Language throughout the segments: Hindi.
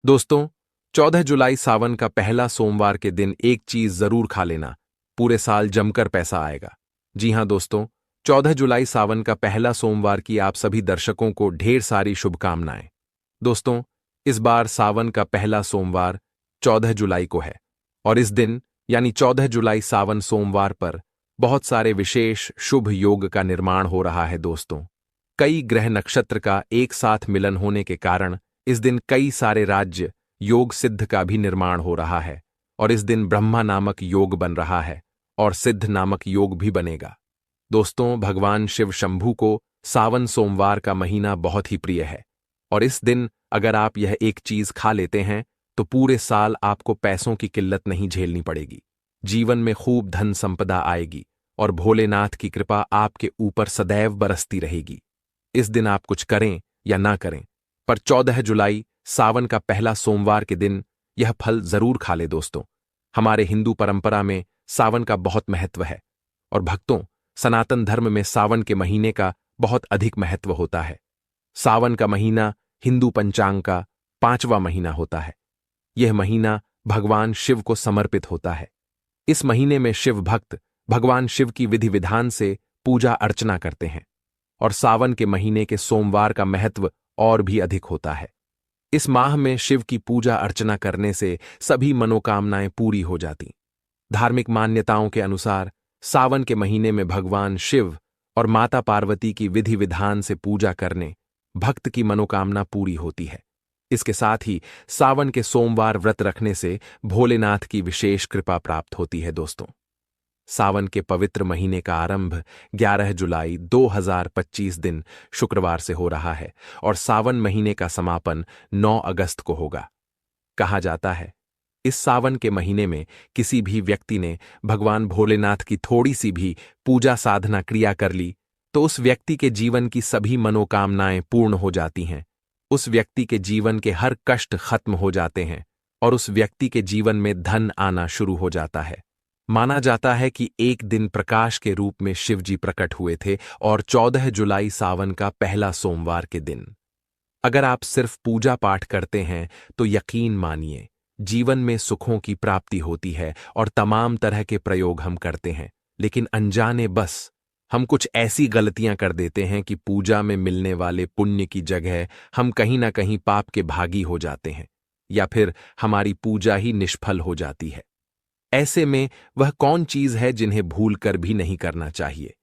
दोस्तों, 14 जुलाई सावन का पहला सोमवार के दिन एक चीज जरूर खा लेना। पूरे साल जमकर पैसा आएगा। जी हां दोस्तों, 14 जुलाई सावन का पहला सोमवार की आप सभी दर्शकों को ढेर सारी शुभकामनाएं। दोस्तों, इस बार सावन का पहला सोमवार 14 जुलाई को है और इस दिन यानी 14 जुलाई सावन सोमवार पर बहुत सारे विशेष शुभ योग का निर्माण हो रहा है। दोस्तों, कई ग्रह नक्षत्र का एक साथ मिलन होने के कारण इस दिन कई सारे राज्य योग सिद्ध का भी निर्माण हो रहा है और इस दिन ब्रह्मा नामक योग बन रहा है और सिद्ध नामक योग भी बनेगा। दोस्तों, भगवान शिव शंभू को सावन सोमवार का महीना बहुत ही प्रिय है और इस दिन अगर आप यह एक चीज खा लेते हैं तो पूरे साल आपको पैसों की किल्लत नहीं झेलनी पड़ेगी। जीवन में खूब धन संपदा आएगी और भोलेनाथ की कृपा आपके ऊपर सदैव बरसती रहेगी। इस दिन आप कुछ करें या ना करें, पर 14 जुलाई सावन का पहला सोमवार के दिन यह फल जरूर खा ले। दोस्तों, हमारे हिंदू परंपरा में सावन का बहुत महत्व है और भक्तों, सनातन धर्म में सावन के महीने का बहुत अधिक महत्व होता है। सावन का महीना हिंदू पंचांग का 5वां महीना होता है। यह महीना भगवान शिव को समर्पित होता है। इस महीने में शिव भक्त भगवान शिव की विधि विधान से पूजा अर्चना करते हैं और सावन के महीने के सोमवार का महत्व और भी अधिक होता है। इस माह में शिव की पूजा अर्चना करने से सभी मनोकामनाएं पूरी हो जाती। धार्मिक मान्यताओं के अनुसार सावन के महीने में भगवान शिव और माता पार्वती की विधि विधान से पूजा करने भक्त की मनोकामना पूरी होती है। इसके साथ ही सावन के सोमवार व्रत रखने से भोलेनाथ की विशेष कृपा प्राप्त होती है। दोस्तों, सावन के पवित्र महीने का आरंभ 11 जुलाई 2025 दिन शुक्रवार से हो रहा है और सावन महीने का समापन 9 अगस्त को होगा। कहा जाता है, इस सावन के महीने में किसी भी व्यक्ति ने भगवान भोलेनाथ की थोड़ी सी भी पूजा साधना क्रिया कर ली तो उस व्यक्ति के जीवन की सभी मनोकामनाएं पूर्ण हो जाती हैं। उस व्यक्ति के जीवन के हर कष्ट खत्म हो जाते हैं और उस व्यक्ति के जीवन में धन आना शुरू हो जाता है। माना जाता है कि एक दिन प्रकाश के रूप में शिव जी प्रकट हुए थे और 14 जुलाई सावन का पहला सोमवार के दिन अगर आप सिर्फ पूजा पाठ करते हैं तो यकीन मानिए जीवन में सुखों की प्राप्ति होती है और तमाम तरह के प्रयोग हम करते हैं, लेकिन अनजाने बस हम कुछ ऐसी गलतियां कर देते हैं कि पूजा में मिलने वाले पुण्य की जगह हम कहीं ना कहीं पाप के भागी हो जाते हैं या फिर हमारी पूजा ही निष्फल हो जाती है। ऐसे में वह कौन चीज है जिन्हें भूल कर भी नहीं करना चाहिए?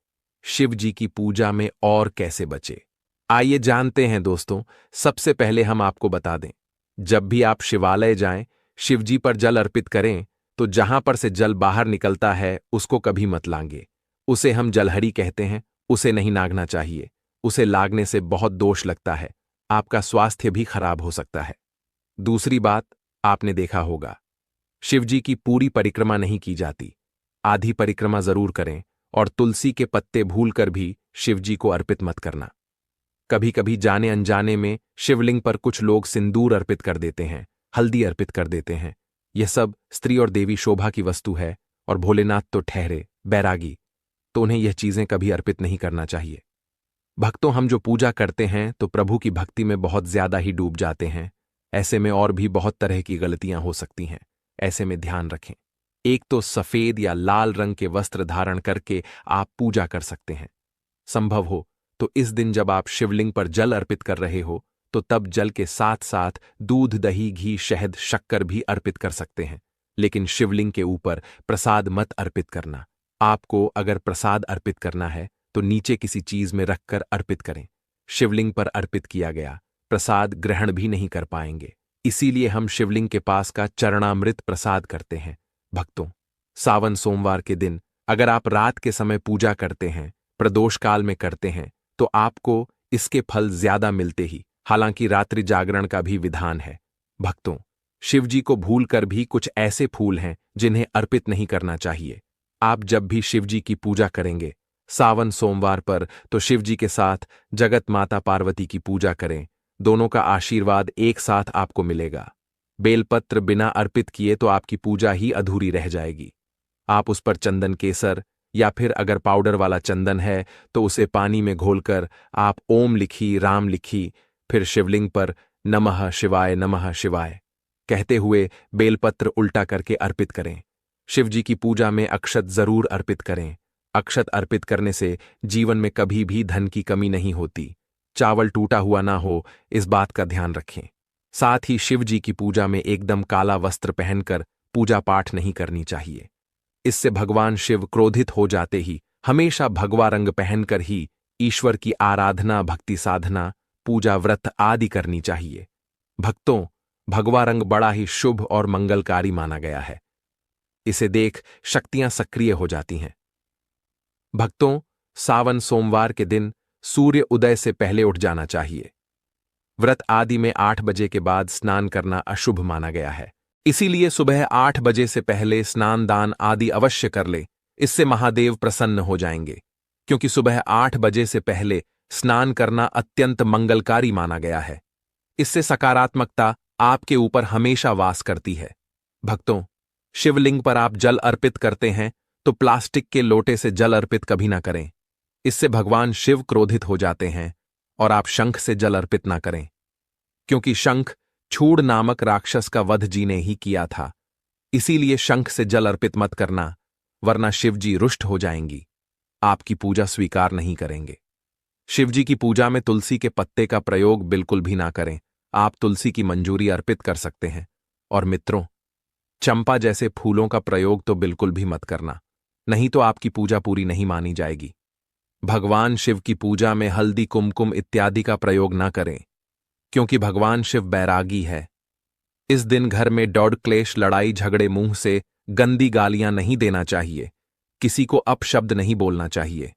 शिव जी की पूजा में और कैसे बचे, आइए जानते हैं। दोस्तों, सबसे पहले हम आपको बता दें, जब भी आप शिवालय जाएं, शिव जी पर जल अर्पित करें तो जहां पर से जल बाहर निकलता है उसको कभी मत लांगे। उसे हम जलहरी कहते हैं, उसे नहीं नागना चाहिए। उसे लागने से बहुत दोष लगता है, आपका स्वास्थ्य भी खराब हो सकता है। दूसरी बात, आपने देखा होगा शिवजी की पूरी परिक्रमा नहीं की जाती, आधी परिक्रमा जरूर करें और तुलसी के पत्ते भूलकर भी शिवजी को अर्पित मत करना। कभी कभी जाने अनजाने में शिवलिंग पर कुछ लोग सिंदूर अर्पित कर देते हैं, हल्दी अर्पित कर देते हैं। यह सब स्त्री और देवी शोभा की वस्तु है और भोलेनाथ तो ठहरे बैरागी, तो उन्हें यह चीजें कभी अर्पित नहीं करना चाहिए। भक्तों, हम जो पूजा करते हैं तो प्रभु की भक्ति में बहुत ज्यादा ही डूब जाते हैं। ऐसे में और भी बहुत तरह की गलतियां हो सकती हैं। ऐसे में ध्यान रखें, एक तो सफेद या लाल रंग के वस्त्र धारण करके आप पूजा कर सकते हैं। संभव हो तो इस दिन जब आप शिवलिंग पर जल अर्पित कर रहे हो तो तब जल के साथ साथ दूध, दही, घी, शहद, शक्कर भी अर्पित कर सकते हैं, लेकिन शिवलिंग के ऊपर प्रसाद मत अर्पित करना। आपको अगर प्रसाद अर्पित करना है तो नीचे किसी चीज में रखकर अर्पित करें। शिवलिंग पर अर्पित किया गया प्रसाद ग्रहण भी नहीं कर पाएंगे, इसीलिए हम शिवलिंग के पास का चरणामृत प्रसाद करते हैं। भक्तों, सावन सोमवार के दिन अगर आप रात के समय पूजा करते हैं, प्रदोष काल में करते हैं, तो आपको इसके फल ज्यादा मिलते ही, हालांकि रात्रि जागरण का भी विधान है। भक्तों, शिवजी को भूलकर भी कुछ ऐसे फूल हैं जिन्हें अर्पित नहीं करना चाहिए। आप जब भी शिवजी की पूजा करेंगे सावन सोमवार पर तो शिवजी के साथ जगत माता पार्वती की पूजा करें, दोनों का आशीर्वाद एक साथ आपको मिलेगा। बेलपत्र बिना अर्पित किए तो आपकी पूजा ही अधूरी रह जाएगी। आप उस पर चंदन केसर या फिर अगर पाउडर वाला चंदन है तो उसे पानी में घोलकर आप ओम लिखी, राम लिखी, फिर शिवलिंग पर नमः शिवाय कहते हुए बेलपत्र उल्टा करके अर्पित करें। शिव जी की पूजा में अक्षत जरूर अर्पित करें। अक्षत अर्पित करने से जीवन में कभी भी धन की कमी नहीं होती। चावल टूटा हुआ ना हो, इस बात का ध्यान रखें। साथ ही शिव जी की पूजा में एकदम काला वस्त्र पहनकर पूजा पाठ नहीं करनी चाहिए। इससे भगवान शिव क्रोधित हो जाते ही हमेशा भगवा रंग पहनकर ही ईश्वर की आराधना, भक्ति साधना, पूजा, व्रत आदि करनी चाहिए। भक्तों, भगवा रंग बड़ा ही शुभ और मंगलकारी माना गया है। इसे देख शक्तियां सक्रिय हो जाती हैं। भक्तों, सावन सोमवार के दिन सूर्य उदय से पहले उठ जाना चाहिए। व्रत आदि में 8 बजे के बाद स्नान करना अशुभ माना गया है। इसीलिए सुबह 8 बजे से पहले स्नान दान आदि अवश्य कर ले। इससे महादेव प्रसन्न हो जाएंगे, क्योंकि सुबह 8 बजे से पहले स्नान करना अत्यंत मंगलकारी माना गया है। इससे सकारात्मकता आपके ऊपर हमेशा वास करती है। भक्तों, शिवलिंग पर आप जल अर्पित करते हैं तो प्लास्टिक के लोटे से जल अर्पित कभी ना करें। इससे भगवान शिव क्रोधित हो जाते हैं। और आप शंख से जल अर्पित ना करें, क्योंकि शंख छूड़ नामक राक्षस का वध जी ने ही किया था। इसीलिए शंख से जल अर्पित मत करना, वरना शिवजी रुष्ट हो जाएंगी, आपकी पूजा स्वीकार नहीं करेंगे। शिवजी की पूजा में तुलसी के पत्ते का प्रयोग बिल्कुल भी ना करें। आप तुलसी की मंजूरी अर्पित कर सकते हैं। और मित्रों, चंपा जैसे फूलों का प्रयोग तो बिल्कुल भी मत करना, नहीं तो आपकी पूजा पूरी नहीं मानी जाएगी। भगवान शिव की पूजा में हल्दी, कुमकुम इत्यादि का प्रयोग ना करें, क्योंकि भगवान शिव बैरागी है। इस दिन घर में दौड़, क्लेश, लड़ाई झगड़े, मुंह से गंदी गालियां नहीं देना चाहिए। किसी को अपशब्द नहीं बोलना चाहिए।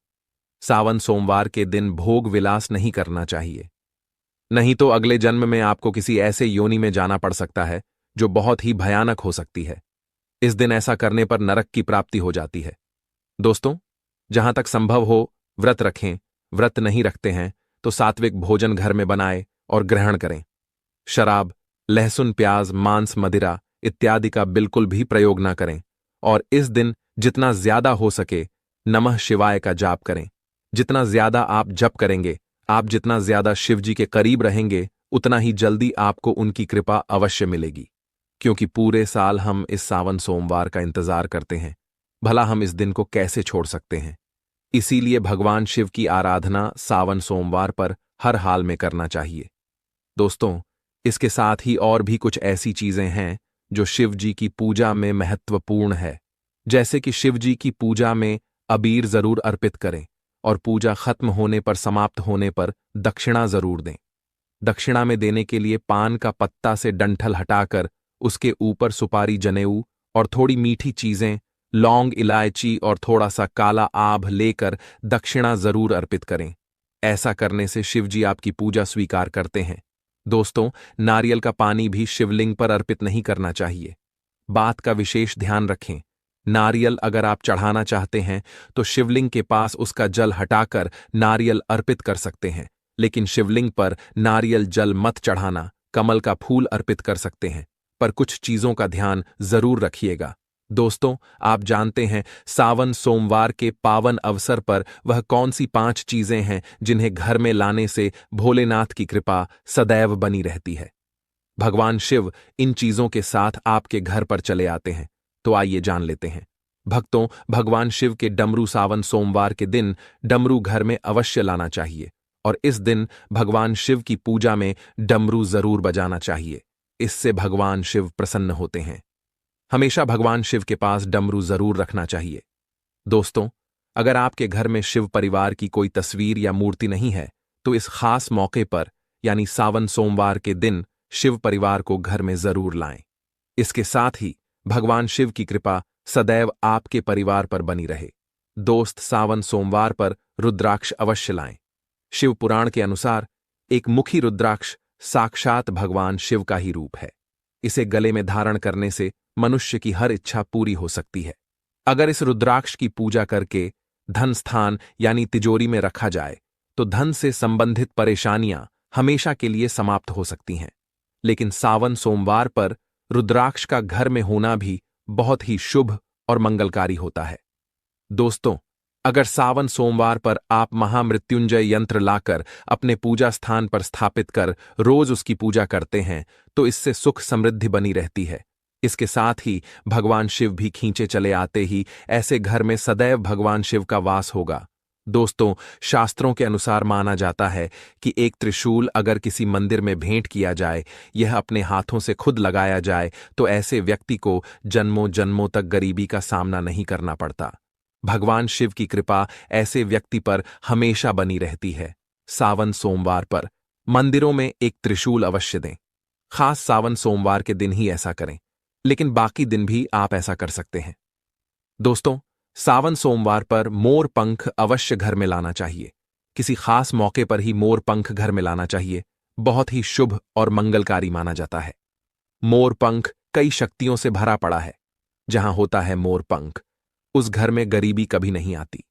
सावन सोमवार के दिन भोग विलास नहीं करना चाहिए, नहीं तो अगले जन्म में आपको किसी ऐसे योनि में जाना पड़ सकता है जो बहुत ही भयानक हो सकती है। इस दिन ऐसा करने पर नरक की प्राप्ति हो जाती है। दोस्तों, जहां तक संभव हो व्रत रखें। व्रत नहीं रखते हैं तो सात्विक भोजन घर में बनाएं और ग्रहण करें। शराब, लहसुन, प्याज, मांस, मदिरा इत्यादि का बिल्कुल भी प्रयोग ना करें। और इस दिन जितना ज्यादा हो सके नमः शिवाय का जाप करें। जितना ज्यादा आप जप करेंगे, आप जितना ज्यादा शिवजी के करीब रहेंगे, उतना ही जल्दी आपको उनकी कृपा अवश्य मिलेगी। क्योंकि पूरे साल हम इस सावन सोमवार का इंतजार करते हैं, भला हम इस दिन को कैसे छोड़ सकते हैं। इसीलिए भगवान शिव की आराधना सावन सोमवार पर हर हाल में करना चाहिए। दोस्तों, इसके साथ ही और भी कुछ ऐसी चीजें हैं जो शिव जी की पूजा में महत्वपूर्ण है। जैसे कि शिव जी की पूजा में अबीर जरूर अर्पित करें और पूजा खत्म होने पर, समाप्त होने पर दक्षिणा जरूर दें। दक्षिणा में देने के लिए पान का पत्ता से डंठल हटाकर उसके ऊपर सुपारी, जनेऊ और थोड़ी मीठी चीजें, लौंग, इलायची और थोड़ा सा काला आभ लेकर दक्षिणा जरूर अर्पित करें। ऐसा करने से शिवजी आपकी पूजा स्वीकार करते हैं। दोस्तों, नारियल का पानी भी शिवलिंग पर अर्पित नहीं करना चाहिए। बात का विशेष ध्यान रखें। नारियल अगर आप चढ़ाना चाहते हैं तो शिवलिंग के पास उसका जल हटाकर नारियल अर्पित कर सकते हैं, लेकिन शिवलिंग पर नारियल जल मत चढ़ाना। कमल का फूल अर्पित कर सकते हैं, पर कुछ चीजों का ध्यान जरूर रखिएगा। दोस्तों, आप जानते हैं सावन सोमवार के पावन अवसर पर वह कौन सी 5 चीजें हैं जिन्हें घर में लाने से भोलेनाथ की कृपा सदैव बनी रहती है। भगवान शिव इन चीजों के साथ आपके घर पर चले आते हैं, तो आइए जान लेते हैं। भक्तों, भगवान शिव के डमरू सावन सोमवार के दिन डमरू घर में अवश्य लाना चाहिए और इस दिन भगवान शिव की पूजा में डमरू जरूर बजाना चाहिए। इससे भगवान शिव प्रसन्न होते हैं। हमेशा भगवान शिव के पास डमरू जरूर रखना चाहिए। दोस्तों, अगर आपके घर में शिव परिवार की कोई तस्वीर या मूर्ति नहीं है तो इस खास मौके पर यानी सावन सोमवार के दिन शिव परिवार को घर में जरूर लाएं। इसके साथ ही भगवान शिव की कृपा सदैव आपके परिवार पर बनी रहे। दोस्त, सावन सोमवार पर रुद्राक्ष अवश्य लाएं। शिव पुराण के अनुसार एक मुखी रुद्राक्ष साक्षात भगवान शिव का ही रूप है। इसे गले में धारण करने से मनुष्य की हर इच्छा पूरी हो सकती है। अगर इस रुद्राक्ष की पूजा करके धन स्थान यानी तिजोरी में रखा जाए तो धन से संबंधित परेशानियां हमेशा के लिए समाप्त हो सकती हैं। लेकिन सावन सोमवार पर रुद्राक्ष का घर में होना भी बहुत ही शुभ और मंगलकारी होता है। दोस्तों, अगर सावन सोमवार पर आप महामृत्युंजय यंत्र लाकर अपने पूजा स्थान पर स्थापित कर रोज उसकी पूजा करते हैं तो इससे सुख समृद्धि बनी रहती है। इसके साथ ही भगवान शिव भी खींचे चले आते ही ऐसे घर में सदैव भगवान शिव का वास होगा। दोस्तों, शास्त्रों के अनुसार माना जाता है कि एक त्रिशूल अगर किसी मंदिर में भेंट किया जाए, यह अपने हाथों से खुद लगाया जाए, तो ऐसे व्यक्ति को जन्मों जन्मों तक गरीबी का सामना नहीं करना पड़ता। भगवान शिव की कृपा ऐसे व्यक्ति पर हमेशा बनी रहती है। सावन सोमवार पर मंदिरों में एक त्रिशूल अवश्य दें। खास सावन सोमवार के दिन ही ऐसा करें, लेकिन बाकी दिन भी आप ऐसा कर सकते हैं। दोस्तों, सावन सोमवार पर मोर पंख अवश्य घर में लाना चाहिए। किसी खास मौके पर ही मोर पंख घर में लाना चाहिए। बहुत ही शुभ और मंगलकारी माना जाता है। मोर पंख कई शक्तियों से भरा पड़ा है। जहां होता है मोर पंख, उस घर में गरीबी कभी नहीं आती।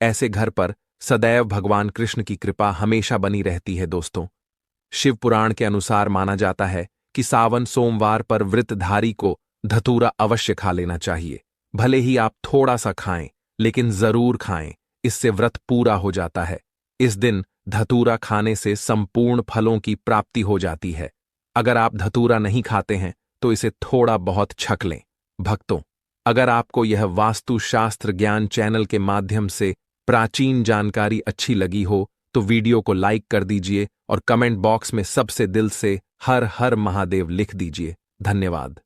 ऐसे घर पर सदैव भगवान कृष्ण की कृपा हमेशा बनी रहती है। दोस्तों, शिव पुराण के अनुसार माना जाता है कि सावन सोमवार पर व्रतधारी को धतूरा अवश्य खा लेना चाहिए। भले ही आप थोड़ा सा खाएं, लेकिन जरूर खाएं। इससे व्रत पूरा हो जाता है। इस दिन धतूरा खाने से संपूर्ण फलों की प्राप्ति हो जाती है। अगर आप धतूरा नहीं खाते हैं तो इसे थोड़ा बहुत छक लें। भक्तों, अगर आपको यह वास्तु शास्त्र ज्ञान चैनल के माध्यम से प्राचीन जानकारी अच्छी लगी हो तो वीडियो को लाइक कर दीजिए और कमेंट बॉक्स में सबसे दिल से हर हर महादेव लिख दीजिए। धन्यवाद।